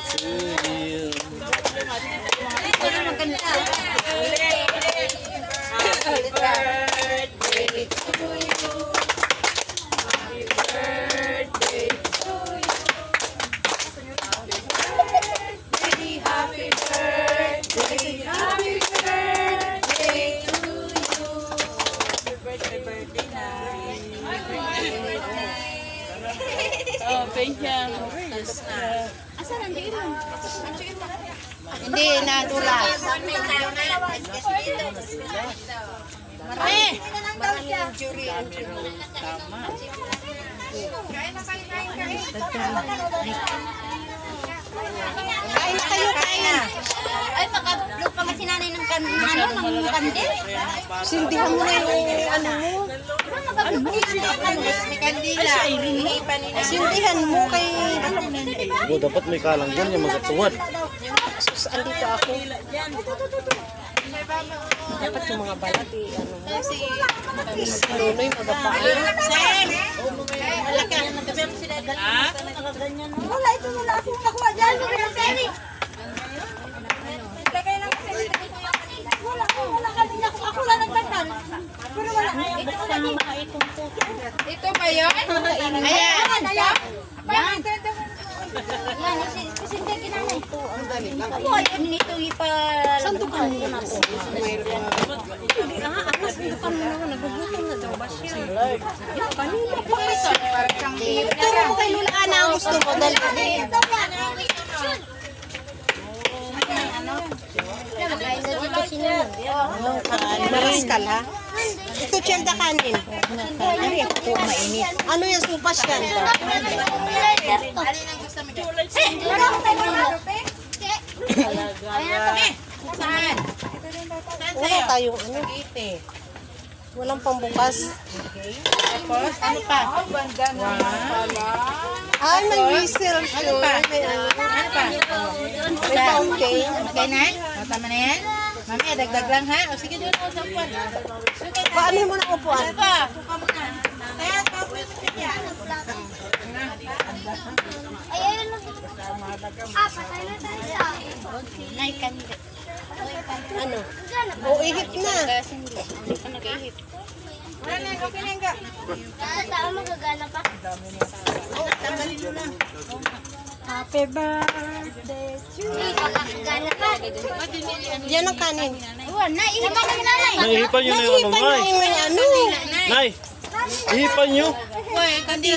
to you. Happy birthday to you. Happy birthday to you. Happy birthday, happy birthday to you. Happy birthday na. Oh, pension. Asan ang diin? Hindi, natula. Marami. Marami yung jury. Tama. Kain na kayo, kain na. Ay, makablog pa nga si nanay ng kandil. Sindihan mo na yung ano mo. May kandila. Sindihan mo kay... Oh, dapat may kalanggan yung magkatuwad. Sus, andito ako. Dapat yung mga balat ano mo. Nunoy, magapain. Sen! Wala, ito wala akong nakuha dyan. Wala kami nakuha. Ako lang nagtagnan. Pero wala. Ito ba yun? Ayan. Ayan. Yan, kasi hindi ginanay ito. Ang dali lang. Ako, ayun nito ipal... Sandukan mo na po. Akas, sandukan mo na. Nagugutom na daw ba siya? Kanina pa kasi. Turo mo kay Lula Ana ang gusto mo. Dali. Maraskal ha? Ito tiyenda kanin. Ano yung supas yan? Wala tayong ano. Walang pambukas. Tapos, ano pa? Ay, may whistle. Ano pa? Ano pa? May fountain. Okay na? Tama na yan? Mami, dagdag lang ha? O sige, doon ako sa upuan. Paano mo na upuan? Ano pa? Suka mo na. Kaya, tapos niya. Ay, ayun lang. Patay na tayo siya. Nay, kanila. Ano? O, ihip na. Hindi ka nag-ihip. Wala na, okay na nga. Tao magagana pa. Tanggalin mo na. Happy birthday. Hindi ka magagana pa. Yan ang kanin. Wala, ihipan na nanay. Naihipan nyo na yung ano, Nay. Nahihipan yung ano. Nay, ihipan nyo. Uy, kandi